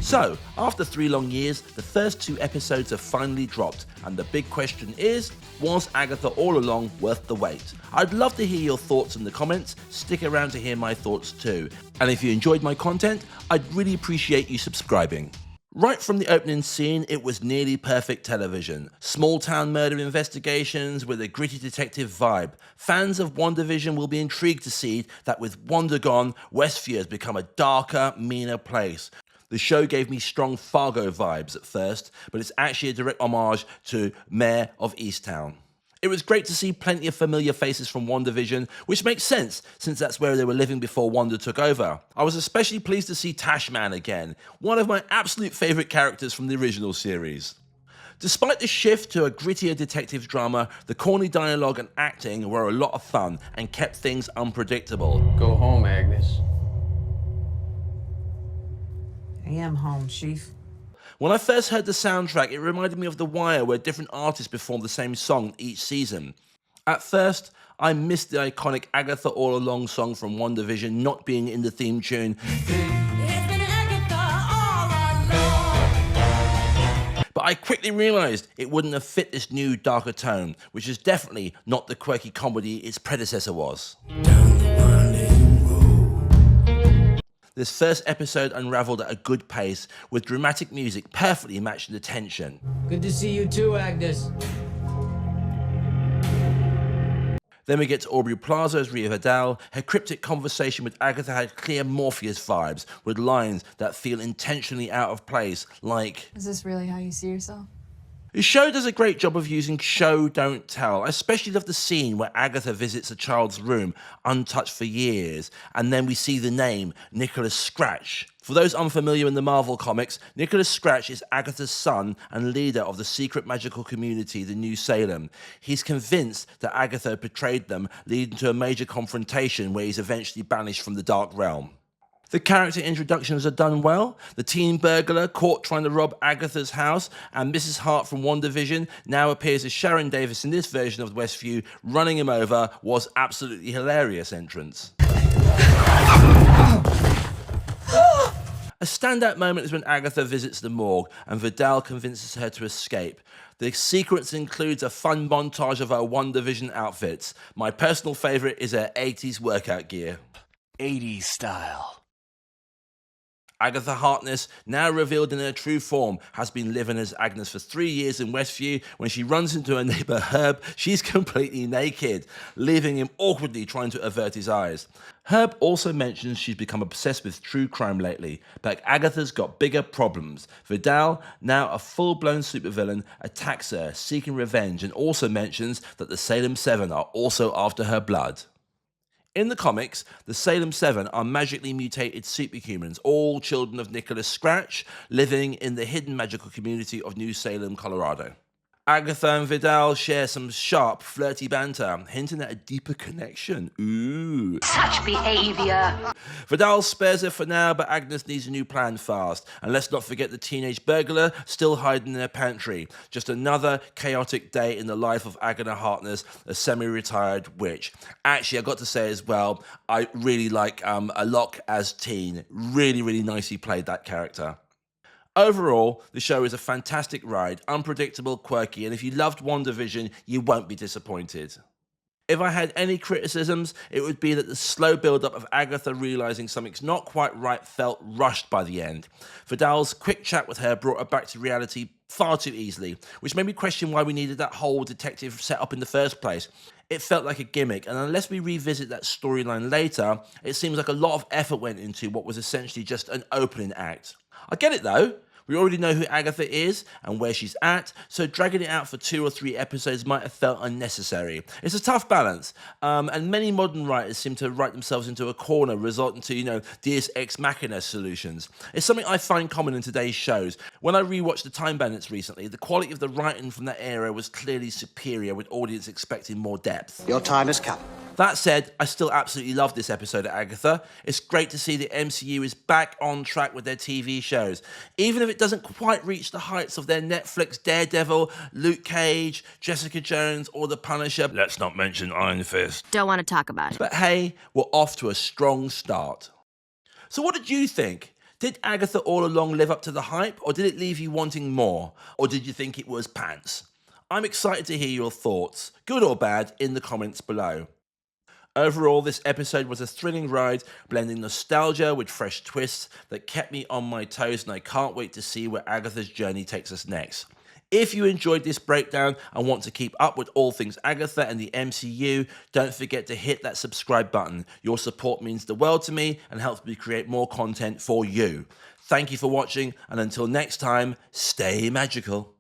So, after 3 long years, the first 2 episodes have finally dropped, and the big question is, was Agatha All Along worth the wait? I'd love to hear your thoughts in the comments, stick around to hear my thoughts too. And if you enjoyed my content, I'd really appreciate you subscribing. Right from the opening scene, it was nearly perfect television. Small town murder investigations with a gritty detective vibe. Fans of WandaVision will be intrigued to see that with Wanda gone, Westview has become a darker, meaner place. The show gave me strong Fargo vibes at first, but it's actually a direct homage to Mayor of Easttown. It was great to see plenty of familiar faces from WandaVision, which makes sense since that's where they were living before Wanda took over. I was especially pleased to see Tashman again, one of my absolute favourite characters from the original series. Despite the shift to a grittier detective drama, the corny dialogue and acting were a lot of fun and kept things unpredictable. Go home, Agnes. I am home, Chief. When I first heard the soundtrack, it reminded me of The Wire, where different artists performed the same song each season. At first, I missed the iconic Agatha All Along song from WandaVision not being in the theme tune. But I quickly realised it wouldn't have fit this new, darker tone, which is definitely not the quirky comedy its predecessor was. This first episode unravelled at a good pace, with dramatic music perfectly matching the tension. Good to see you too, Agnes. Then we get to Aubrey Plaza as Rio Vidal. Her cryptic conversation with Agatha had clear Morpheus vibes, with lines that feel intentionally out of place, like, "Is this really how you see yourself?" The show does a great job of using show, don't tell. I especially love the scene where Agatha visits a child's room, untouched for years, and then we see the name, Nicholas Scratch. For those unfamiliar in the Marvel comics, Nicholas Scratch is Agatha's son and leader of the secret magical community, the New Salem. He's convinced that Agatha betrayed them, leading to a major confrontation where he's eventually banished from the Dark Realm. The character introductions are done well. The teen burglar caught trying to rob Agatha's house, and Mrs. Hart from WandaVision now appears as Sharon Davis in this version of Westview, running him over, was absolutely hilarious entrance. A standout moment is when Agatha visits the morgue and Vidal convinces her to escape. The sequence includes a fun montage of her WandaVision outfits. My personal favourite is her 80s workout gear. 80s style. Agatha Harkness, now revealed in her true form, has been living as Agnes for 3 years in Westview. When she runs into her neighbour Herb, she's completely naked, leaving him awkwardly trying to avert his eyes. Herb also mentions she's become obsessed with true crime lately, but Agatha's got bigger problems. Vidal, now a full-blown supervillain, attacks her, seeking revenge, and also mentions that the Salem 7 are also after her blood. In the comics, the Salem 7 are magically mutated superhumans, all children of Nicholas Scratch, living in the hidden magical community of New Salem, Colorado. Agatha and Vidal share some sharp, flirty banter, hinting at a deeper connection. Ooh. Such behavior. Vidal spares her for now, but Agnes needs a new plan fast. And let's not forget the teenage burglar still hiding in her pantry. Just another chaotic day in the life of Agatha Harkness, a semi-retired witch. Actually, I got to say as well, I really like Alok as teen. Really, really nicely played that character. Overall, the show is a fantastic ride, unpredictable, quirky, and if you loved WandaVision, you won't be disappointed. If I had any criticisms, it would be that the slow build-up of Agatha realising something's not quite right felt rushed by the end. Vidal's quick chat with her brought her back to reality far too easily, which made me question why we needed that whole detective setup in the first place. It felt like a gimmick, and unless we revisit that storyline later, it seems like a lot of effort went into what was essentially just an opening act. I get it though. We already know who Agatha is and where she's at, so dragging it out for 2 or 3 episodes might have felt unnecessary. It's a tough balance, and many modern writers seem to write themselves into a corner, resulting to, Deus Ex Machina solutions. It's something I find common in today's shows. When I rewatched The Time Bandits recently, the quality of the writing from that era was clearly superior, with audience expecting more depth. Your time has come. That said, I still absolutely love this episode of Agatha. It's great to see the MCU is back on track with their TV shows. Even if it doesn't quite reach the heights of their Netflix Daredevil, Luke Cage, Jessica Jones, or The Punisher. Let's not mention Iron Fist. Don't want to talk about it. But hey, we're off to a strong start. So what did you think? Did Agatha All Along live up to the hype, or did it leave you wanting more? Or did you think it was pants? I'm excited to hear your thoughts, good or bad, in the comments below. Overall, this episode was a thrilling ride, blending nostalgia with fresh twists that kept me on my toes, and I can't wait to see where Agatha's journey takes us next. If you enjoyed this breakdown and want to keep up with all things Agatha and the MCU, don't forget to hit that subscribe button. Your support means the world to me and helps me create more content for you. Thank you for watching, and until next time, stay magical.